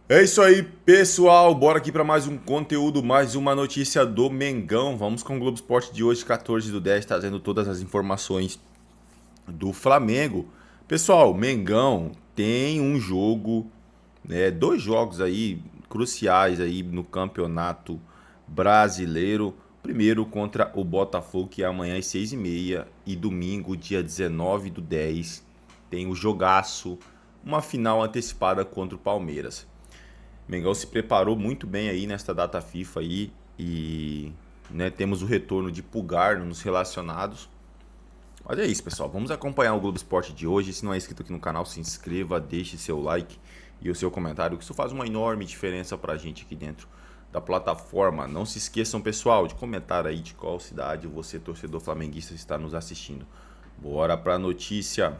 É isso aí, pessoal. Bora aqui para mais um conteúdo, mais uma notícia do Mengão. Vamos com o Globo Esporte de hoje, 14/10, trazendo todas as informações do Flamengo. Pessoal, Mengão tem um jogo, dois jogos aí cruciais aí no Campeonato Brasileiro. Primeiro contra o Botafogo, que é amanhã às 6h30, e domingo, dia 19/10, tem o jogaço, uma final antecipada contra o Palmeiras. Mengão se preparou muito bem aí nesta data FIFA aí e temos o retorno de Pulgar nos relacionados. Mas é isso, pessoal. Vamos acompanhar o Globo Esporte de hoje. Se não é inscrito aqui no canal, se inscreva, deixe seu like e o seu comentário, que isso faz uma enorme diferença pra gente aqui dentro da plataforma. Não se esqueçam, pessoal, de comentar aí de qual cidade você, torcedor flamenguista, está nos assistindo. Bora pra notícia.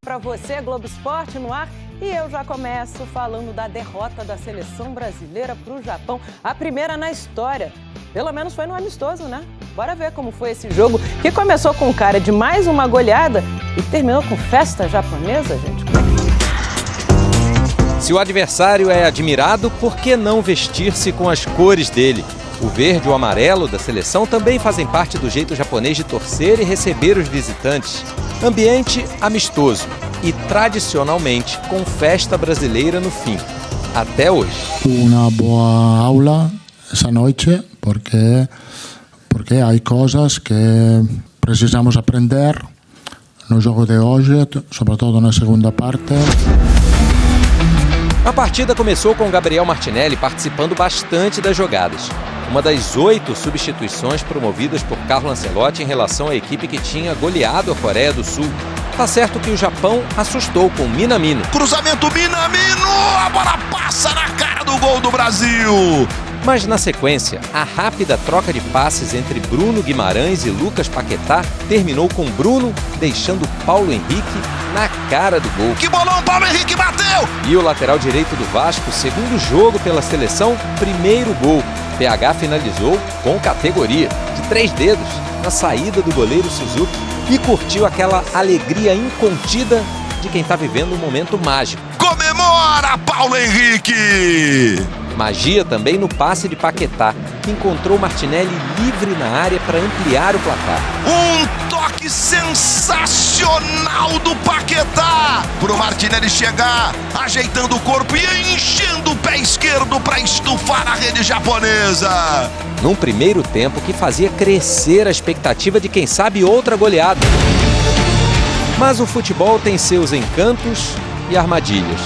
Para você, Globo Esporte no ar, e eu já começo falando da derrota da seleção brasileira para o Japão, a primeira na história. Pelo menos foi no amistoso, né? Bora ver como foi esse jogo, que começou com cara de mais uma goleada e terminou com festa japonesa, gente. Se o adversário é admirado, por que não vestir-se com as cores dele? O verde e o amarelo da seleção também fazem parte do jeito japonês de torcer e receber os visitantes. Ambiente amistoso e, tradicionalmente, com festa brasileira no fim. Até hoje. Uma boa aula essa noite, porque há coisas que precisamos aprender no jogo de hoje, sobretudo na segunda parte. A partida começou com Gabriel Martinelli participando bastante das jogadas. Uma das 8 substituições promovidas por Carlo Ancelotti em relação à equipe que tinha goleado a Coreia do Sul. Tá certo que o Japão assustou com Minamino. Cruzamento Minamino, a bola passa na cara do gol do Brasil. Mas na sequência, a rápida troca de passes entre Bruno Guimarães e Lucas Paquetá terminou com Bruno deixando Paulo Henrique na cara do gol. Que bolão, Paulo Henrique bateu! E o lateral direito do Vasco, segundo jogo pela seleção, primeiro gol. PH finalizou com categoria, de 3 dedos, na saída do goleiro Suzuki, e curtiu aquela alegria incontida de quem está vivendo um momento mágico. Comemora, Paulo Henrique! Magia também no passe de Paquetá, que encontrou Martinelli livre na área para ampliar o placar. Um toque sensacional do Paquetá pro Martinelli chegar, ajeitando o corpo e enchendo o pé esquerdo para estufar a rede japonesa. Num primeiro tempo que fazia crescer a expectativa de quem sabe outra goleada. Mas o futebol tem seus encantos e armadilhas.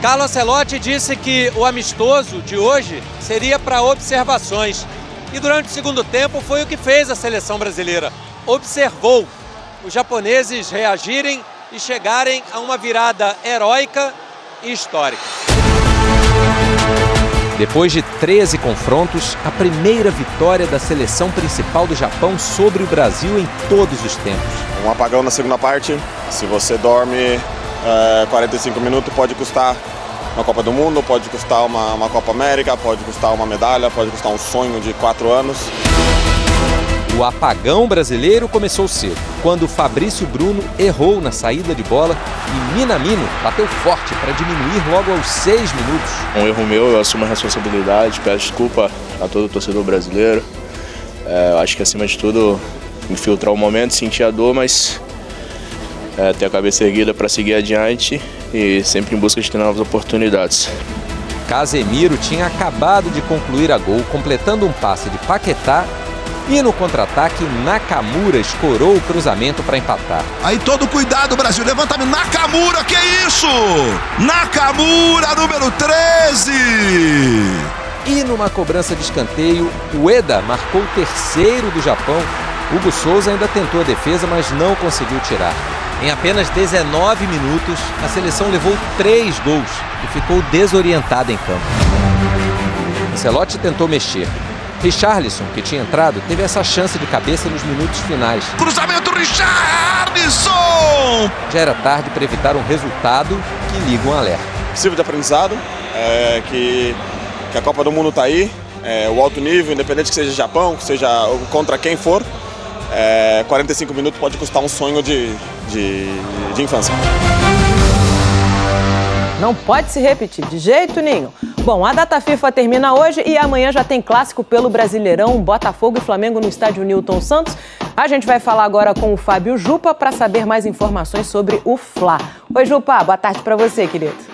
Carlo Ancelotti disse que o amistoso de hoje seria para observações. E durante o segundo tempo foi o que fez a seleção brasileira. Observou os japoneses reagirem e chegarem a uma virada heróica e histórica. Depois de 13 confrontos, a primeira vitória da seleção principal do Japão sobre o Brasil em todos os tempos. Um apagão na segunda parte, se você dorme 45 minutos, pode custar uma Copa do Mundo, pode custar uma Copa América, pode custar uma medalha, pode custar um sonho de 4 anos. O apagão brasileiro começou cedo, quando Fabrício Bruno errou na saída de bola e Minamino bateu forte para diminuir logo aos 6 minutos. Um erro meu, eu assumo a responsabilidade, peço desculpa a todo o torcedor brasileiro. Acho que acima de tudo, infiltrar o momento, sentir a dor, mas ter a cabeça erguida para seguir adiante e sempre em busca de ter novas oportunidades. Casemiro tinha acabado de concluir a gol, completando um passe de Paquetá, e no contra-ataque Nakamura escorou o cruzamento para empatar. Aí todo cuidado, Brasil, levantamento, Nakamura, que isso? Nakamura, número 13! E numa cobrança de escanteio, Ueda marcou o terceiro do Japão. Hugo Souza ainda tentou a defesa, mas não conseguiu tirar. Em apenas 19 minutos, a seleção levou 3 gols e ficou desorientada em campo. Ancelotti tentou mexer. Richarlison, que tinha entrado, teve essa chance de cabeça nos minutos finais. Cruzamento, Richarlison! Já era tarde para evitar um resultado que liga um alerta. Possível de aprendizado, que a Copa do Mundo está aí, o alto nível, independente que seja Japão, que seja contra quem for, 45 minutos pode custar um sonho de infância. Não pode se repetir, de jeito nenhum. Bom, a data FIFA termina hoje e amanhã já tem clássico pelo Brasileirão, Botafogo e Flamengo no estádio Newton Santos. A gente vai falar agora com o Fábio Jupa para saber mais informações sobre o Fla. Oi, Jupa, boa tarde para você, querido.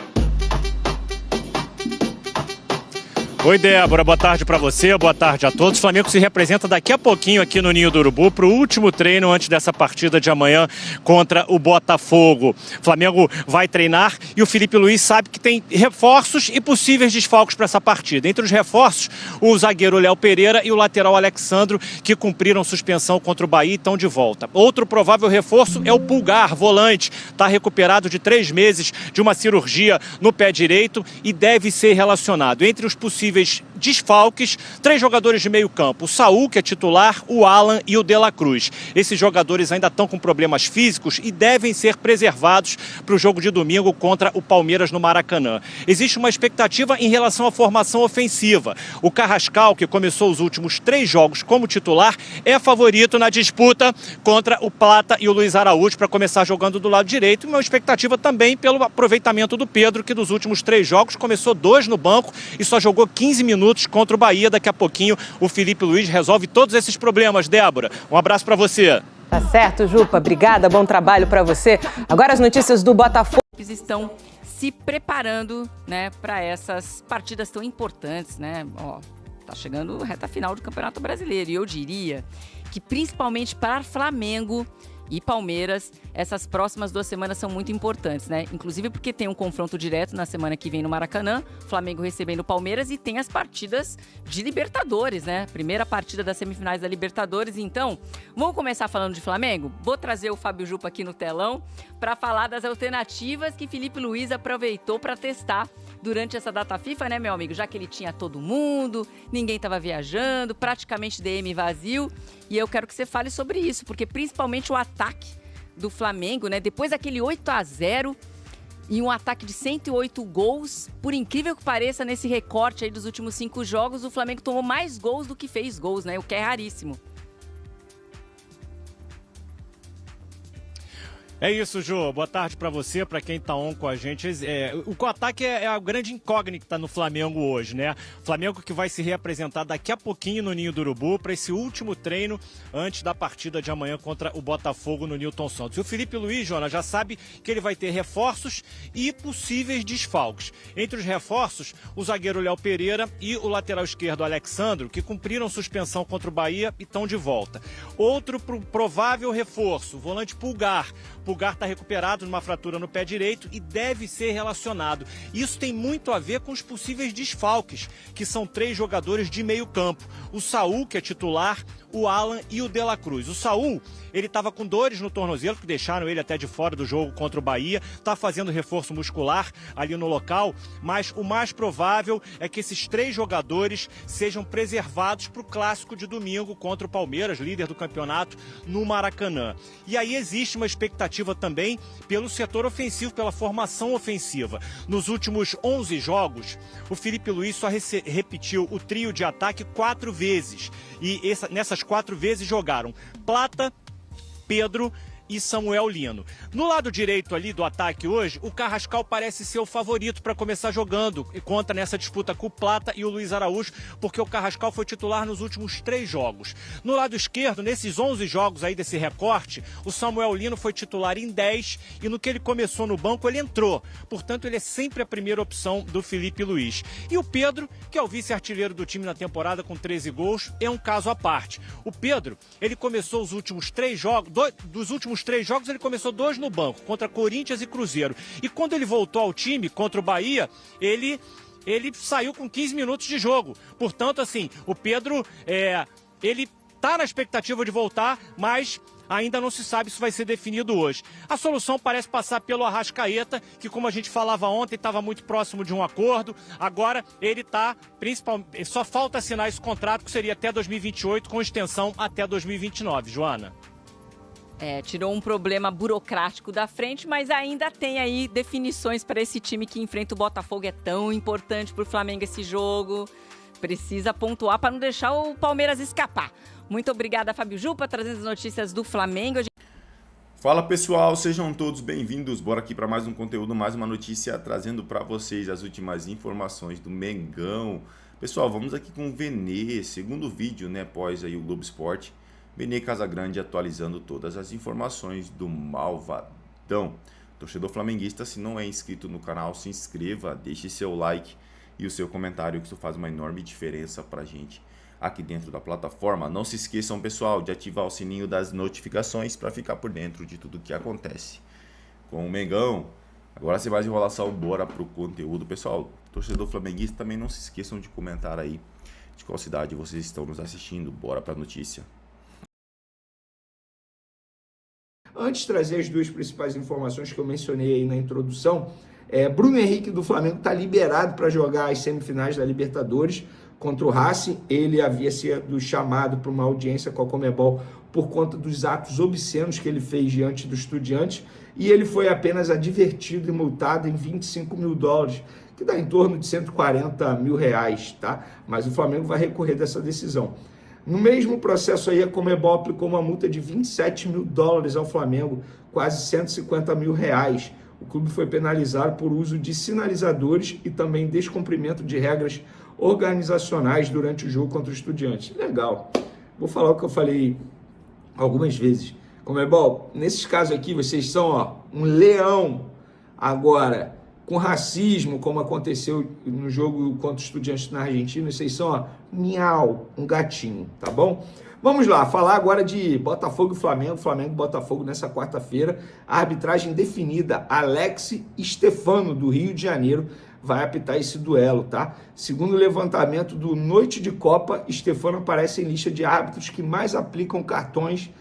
Oi, Débora, boa tarde para você, boa tarde a todos. O Flamengo se representa daqui a pouquinho aqui no Ninho do Urubu para o último treino antes dessa partida de amanhã contra o Botafogo. O Flamengo vai treinar e o Felipe Luiz sabe que tem reforços e possíveis desfalques para essa partida. Entre os reforços, o zagueiro Léo Pereira e o lateral Alexandro, que cumpriram suspensão contra o Bahia e estão de volta. Outro provável reforço é o Pulgar, volante. Está recuperado de 3 meses de uma cirurgia no pé direito e deve ser relacionado. Entre os possíveis desfalques, 3 jogadores de meio campo, o Saul, que é titular, o Alan e o De La Cruz. Esses jogadores ainda estão com problemas físicos e devem ser preservados para o jogo de domingo contra o Palmeiras no Maracanã. Existe uma expectativa em relação à formação ofensiva. O Carrascal, que começou os últimos 3 jogos como titular, é favorito na disputa contra o Plata e o Luiz Araújo para começar jogando do lado direito. E uma expectativa também pelo aproveitamento do Pedro, que dos últimos 3 jogos começou 2 no banco e só jogou 15 minutos contra o Bahia. Daqui a pouquinho o Felipe Luiz resolve todos esses problemas. Débora, um abraço para você. Tá certo, Jupa. Obrigada, bom trabalho para você. Agora as notícias do Botafogo. Eles estão se preparando, né, para essas partidas tão importantes, né? Ó, tá chegando a reta final do Campeonato Brasileiro e eu diria que principalmente para Flamengo e Palmeiras, essas próximas 2 semanas são muito importantes, né? Inclusive porque tem um confronto direto na semana que vem no Maracanã, Flamengo recebendo o Palmeiras e tem as partidas de Libertadores, né? Primeira partida das semifinais da Libertadores. Então, vamos começar falando de Flamengo? Vou trazer o Fábio Jupa aqui no telão para falar das alternativas que Felipe Luiz aproveitou para testar durante essa data FIFA, né, meu amigo? Já que ele tinha todo mundo, ninguém estava viajando, praticamente DM vazio. E eu quero que você fale sobre isso, porque principalmente o ataque do Flamengo, né? Depois daquele 8-0 e um ataque de 108 gols, por incrível que pareça, nesse recorte aí dos últimos 5 jogos, o Flamengo tomou mais gols do que fez gols, né? O que é raríssimo. É isso, Jô. Boa tarde para você, para quem tá on com a gente. O ataque é a grande incógnita que tá no Flamengo hoje, né? Flamengo que vai se reapresentar daqui a pouquinho no Ninho do Urubu para esse último treino antes da partida de amanhã contra o Botafogo no Newton Santos. E o Felipe Luiz, Jonas, já sabe que ele vai ter reforços e possíveis desfalques. Entre os reforços, o zagueiro Léo Pereira e o lateral esquerdo Alexandro, que cumpriram suspensão contra o Bahia e estão de volta. Outro provável reforço, o volante Pulgar. Pulgar está recuperado de uma fratura no pé direito e deve ser relacionado. Isso tem muito a ver com os possíveis desfalques, que são 3 jogadores de meio campo. O Saul, que é titular, o Alan e o De La Cruz. O Saul, ele estava com dores no tornozelo, que deixaram ele até de fora do jogo contra o Bahia, está fazendo reforço muscular ali no local, mas o mais provável é que esses 3 jogadores sejam preservados para o clássico de domingo contra o Palmeiras, líder do campeonato, no Maracanã. E aí existe uma expectativa também pelo setor ofensivo, pela formação ofensiva. Nos últimos 11 jogos, o Felipe Luiz só repetiu o trio de ataque 4 vezes. E nessas 4 vezes jogaram Plata, Pedro e Samuel Lino. No lado direito ali do ataque hoje, o Carrascal parece ser o favorito para começar jogando e conta nessa disputa com o Plata e o Luiz Araújo, porque o Carrascal foi titular nos últimos 3 jogos. No lado esquerdo, nesses 11 jogos aí desse recorte, o Samuel Lino foi titular em 10 e no que ele começou no banco ele entrou. Portanto, ele é sempre a primeira opção do Felipe Luiz. E o Pedro, que é o vice-artilheiro do time na temporada com 13 gols, é um caso à parte. O Pedro, ele começou os últimos 3 jogos, dos últimos 3 jogos ele começou 2 no banco, contra Corinthians e Cruzeiro. E quando ele voltou ao time, contra o Bahia, ele saiu com 15 minutos de jogo. Portanto, assim, o Pedro, ele tá na expectativa de voltar, mas ainda não se sabe se vai ser definido hoje. A solução parece passar pelo Arrascaeta, que como a gente falava ontem, estava muito próximo de um acordo. Agora ele está, principalmente, só falta assinar esse contrato, que seria até 2028, com extensão até 2029. Joana. Tirou um problema burocrático da frente, mas ainda tem aí definições para esse time que enfrenta o Botafogo. É tão importante para o Flamengo esse jogo. precisa pontuar para não deixar o Palmeiras escapar. Muito obrigada, Fábio Jupa, trazendo as notícias do Flamengo. Fala pessoal, sejam todos bem-vindos. Bora aqui para mais um conteúdo, mais uma notícia, trazendo para vocês as últimas informações do Mengão. Pessoal, vamos aqui com o Vene, segundo vídeo, né, após aí o Globo Esporte. Vene Casagrande atualizando todas as informações do Malvadão. Torcedor flamenguista, se não é inscrito no canal, se inscreva, deixe seu like e o seu comentário, que isso faz uma enorme diferença pra gente aqui dentro da plataforma. Não se esqueçam, pessoal, de ativar o sininho das notificações para ficar por dentro de tudo que acontece com o Mengão. Agora, sem mais enrolação, bora pro conteúdo. Pessoal, torcedor flamenguista, também não se esqueçam de comentar aí de qual cidade vocês estão nos assistindo. Bora pra notícia. Antes de trazer as duas principais informações que eu mencionei aí na introdução, Bruno Henrique do Flamengo está liberado para jogar as semifinais da Libertadores contra o Racing. Ele havia sido chamado para uma audiência com a Conmebol por conta dos atos obscenos que ele fez diante do Estudiantes, e ele foi apenas advertido e multado em $25 mil, que dá em torno de R$140 mil, tá? Mas o Flamengo vai recorrer dessa decisão. No mesmo processo aí, a Conmebol aplicou uma multa de $27 mil ao Flamengo, quase R$150 mil. O clube foi penalizado por uso de sinalizadores e também descumprimento de regras organizacionais durante o jogo contra o Estudiantes. Legal. Vou falar o que eu falei algumas vezes. Conmebol, nesses casos aqui, vocês são um leão. Agora, com racismo, como aconteceu no jogo contra o Estudiantes na Argentina, vocês são, miau, um gatinho, tá bom? Vamos lá, falar agora de Botafogo e Flamengo. Flamengo e Botafogo nessa quarta-feira. A arbitragem definida, Alex Stefano, do Rio de Janeiro, vai apitar esse duelo, tá? Segundo o levantamento do Noite de Copa, Stefano aparece em lista de árbitros que mais aplicam cartões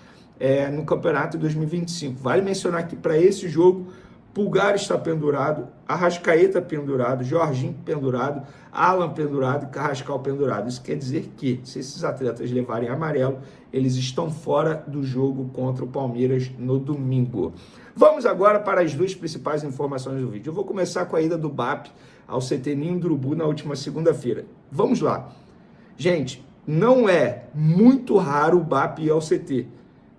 no campeonato de 2025. Vale mencionar que para esse jogo, Pulgar está pendurado, Arrascaeta pendurado, Jorginho pendurado, Alan pendurado e Carrascal pendurado. Isso quer dizer que, se esses atletas levarem amarelo, eles estão fora do jogo contra o Palmeiras no domingo. Vamos agora para as duas principais informações do vídeo. Eu vou começar com a ida do BAP ao CT Ninho do Urubu na última segunda-feira. Vamos lá. Gente, não é muito raro o BAP ir ao CT.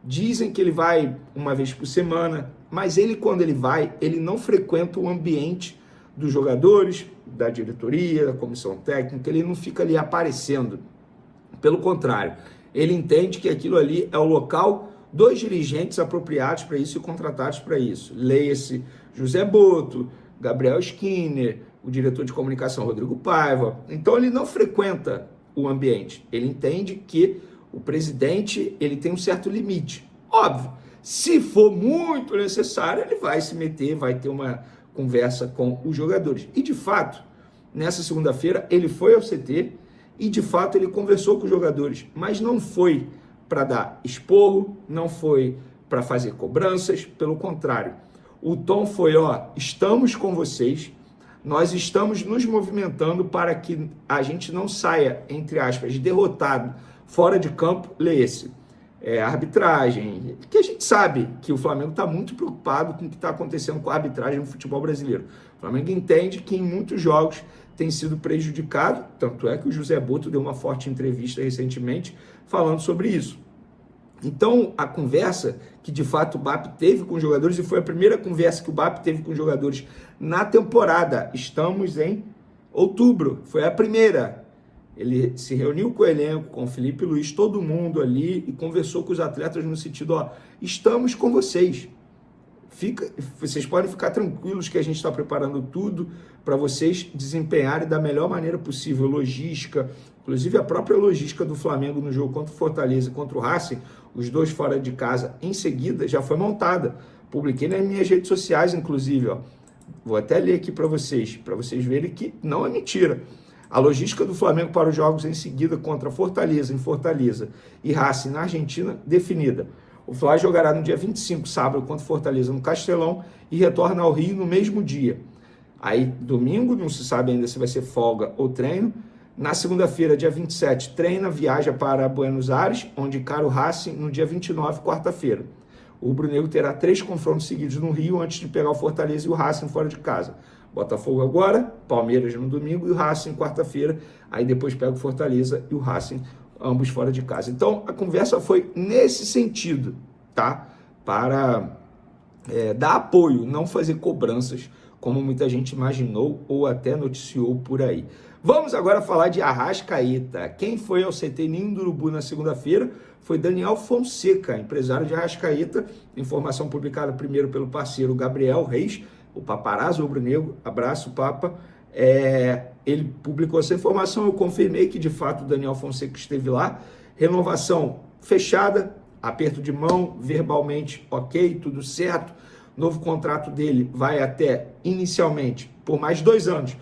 Dizem que ele vai uma vez por semana, mas ele, quando ele vai, ele não frequenta o ambiente dos jogadores, da diretoria, da comissão técnica, ele não fica ali aparecendo. Pelo contrário, ele entende que aquilo ali é o local dos dirigentes apropriados para isso e contratados para isso. Leia-se José Boto, Gabriel Skinner, o diretor de comunicação Rodrigo Paiva. Então ele não frequenta o ambiente. Ele entende que o presidente ele tem um certo limite. Óbvio, se for muito necessário, ele vai se meter, vai ter uma conversa com os jogadores. E de fato, nessa segunda-feira, ele foi ao CT e de fato ele conversou com os jogadores, mas não foi para dar esporro, não foi para fazer cobranças, pelo contrário. O tom foi, estamos com vocês, nós estamos nos movimentando para que a gente não saia, entre aspas, derrotado fora de campo, leia-se, arbitragem, que a gente sabe que o Flamengo está muito preocupado com o que está acontecendo com a arbitragem no futebol brasileiro. O Flamengo entende que em muitos jogos tem sido prejudicado, tanto é que o José Boto deu uma forte entrevista recentemente falando sobre isso. Então, a conversa que de fato o BAP teve com os jogadores, e foi a primeira conversa que o BAP teve com os jogadores na temporada, estamos em outubro, foi a primeira. Ele se reuniu com o elenco, com o Felipe Luiz, todo mundo ali, e conversou com os atletas no sentido, estamos com vocês. Vocês podem ficar tranquilos que a gente está preparando tudo para vocês desempenharem da melhor maneira possível. Logística, inclusive a própria logística do Flamengo no jogo contra o Fortaleza e contra o Racing, os dois fora de casa, em seguida já foi montada. Publiquei nas minhas redes sociais, inclusive. Vou até ler aqui para vocês verem que não é mentira. A logística do Flamengo para os jogos em seguida contra Fortaleza, em Fortaleza, e Racing na Argentina, definida. O Fla jogará no dia 25, sábado, contra Fortaleza no Castelão e retorna ao Rio no mesmo dia. Aí, domingo, não se sabe ainda se vai ser folga ou treino. Na segunda-feira, dia 27, treina, viaja para Buenos Aires, onde encara o Racing no dia 29, quarta-feira. O rubro-negro terá 3 confrontos seguidos no Rio antes de pegar o Fortaleza e o Racing fora de casa. Botafogo agora, Palmeiras no domingo e o Racing quarta-feira. Aí depois pega o Fortaleza e o Racing, ambos fora de casa. Então a conversa foi nesse sentido, tá? Para dar apoio, não fazer cobranças, como muita gente imaginou ou até noticiou por aí. Vamos agora falar de Arrascaeta. Quem foi ao CT Ninho do Urubu na segunda-feira foi Daniel Fonseca, empresário de Arrascaeta. Informação publicada primeiro pelo parceiro Gabriel Reis, o paparazzo rubro-negro. Abraço, Papa. Ele publicou essa informação, eu confirmei que de fato o Daniel Fonseca esteve lá. Renovação fechada, aperto de mão, verbalmente ok, tudo certo. Novo contrato dele vai até, inicialmente, por mais 2 anos.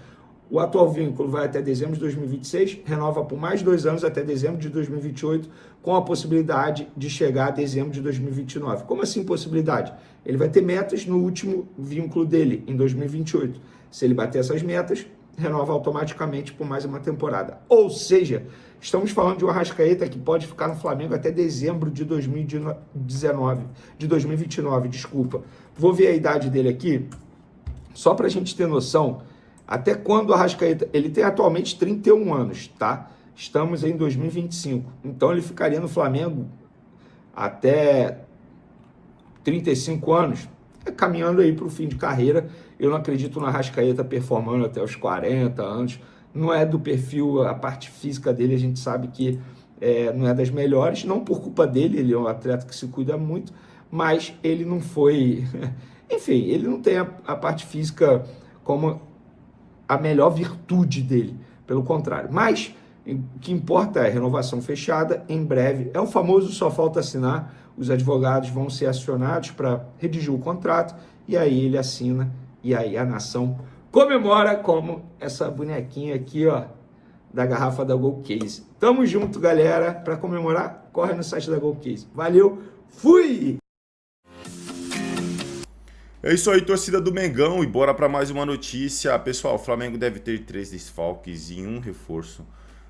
O atual vínculo vai até dezembro de 2026, renova por mais 2 anos até dezembro de 2028, com a possibilidade de chegar a dezembro de 2029. Como assim possibilidade? Ele vai ter metas no último vínculo dele, em 2028. Se ele bater essas metas, renova automaticamente por mais uma temporada. Ou seja, estamos falando de um Arrascaeta que pode ficar no Flamengo até dezembro de 2029, desculpa. Vou ver a idade dele aqui, só para a gente ter noção, até quando o Arrascaeta... Ele tem atualmente 31 anos, tá? Estamos em 2025. Então ele ficaria no Flamengo até 35 anos, caminhando aí para o fim de carreira. Eu não acredito no Arrascaeta performando até os 40 anos. Não é do perfil, a parte física dele a gente sabe que não é das melhores, não por culpa dele, ele é um atleta que se cuida muito, mas ele não foi... Enfim, ele não tem a parte física como a melhor virtude dele, pelo contrário. Mas o que importa é renovação fechada, em breve. É o famoso só falta assinar, os advogados vão ser acionados para redigir o contrato, e aí ele assina, e aí a nação comemora como essa bonequinha aqui, ó, da garrafa da Golcase. Tamo junto, galera. Para comemorar, corre no site da Golcase. Valeu, fui! É isso aí, torcida do Mengão, e bora para mais uma notícia. Pessoal, o Flamengo deve ter 3 desfalques e 1 reforço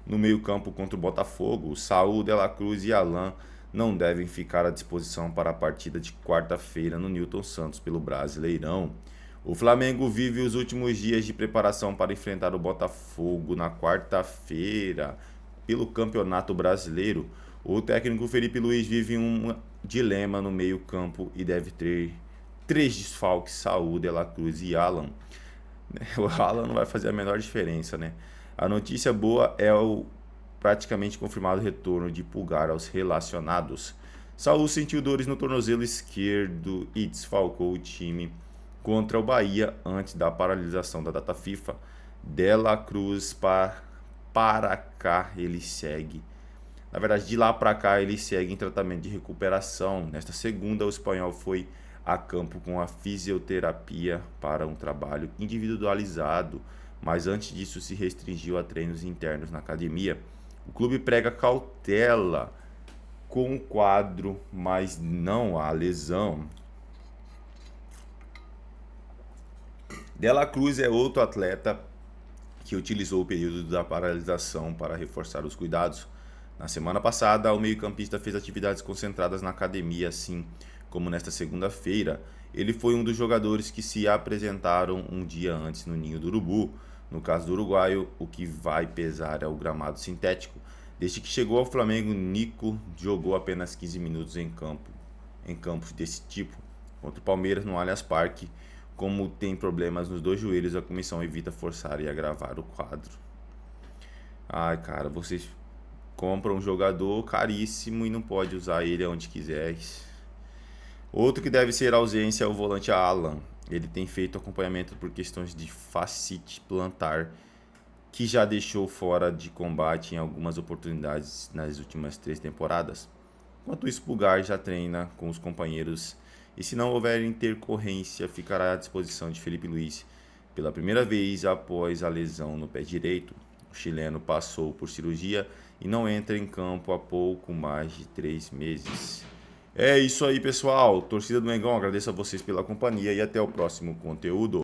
no meio-campo contra o Botafogo. Saúl, De La Cruz e Alan não devem ficar à disposição para a partida de quarta-feira no Newton Santos pelo Brasileirão. O Flamengo vive os últimos dias de preparação para enfrentar o Botafogo na quarta-feira pelo Campeonato Brasileiro. O técnico Felipe Luiz vive um dilema no meio-campo e deve ter 3 desfalques, Saúl, De La Cruz e Alan. O Alan não vai fazer a menor diferença, né? A notícia boa é o praticamente confirmado retorno de Pulgar aos relacionados. Saúl sentiu dores no tornozelo esquerdo e desfalcou o time contra o Bahia antes da paralisação da data FIFA. De La Cruz para cá ele segue. Na verdade, de lá para cá ele segue em tratamento de recuperação. Nesta segunda, o espanhol foi a campo com a fisioterapia para um trabalho individualizado, mas antes disso se restringiu a treinos internos na academia. O clube prega cautela com o quadro, mas não há lesão. De La Cruz é outro atleta que utilizou o período da paralisação para reforçar os cuidados. Na semana passada, o meio-campista fez atividades concentradas na academia, assim como nesta segunda-feira. Ele foi um dos jogadores que se apresentaram um dia antes no Ninho do Urubu. No caso do uruguaio, o que vai pesar é o gramado sintético. Desde que chegou ao Flamengo, Nico jogou apenas 15 minutos em campos desse tipo. Contra o Palmeiras no Allianz Parque, como tem problemas nos 2 joelhos, a comissão evita forçar e agravar o quadro. Ai, cara, vocês compram um jogador caríssimo e não pode usar ele onde quiser. Outro que deve ser ausência é o volante Alan. Ele tem feito acompanhamento por questões de fascite plantar, que já deixou fora de combate em algumas oportunidades nas últimas 3 temporadas. Enquanto isso, Pulgar já treina com os companheiros e, se não houver intercorrência, ficará à disposição de Felipe Luiz pela primeira vez após a lesão no pé direito. O chileno passou por cirurgia e não entra em campo há pouco mais de 3 meses. É isso aí, pessoal. Torcida do Mengão, agradeço a vocês pela companhia e até o próximo conteúdo.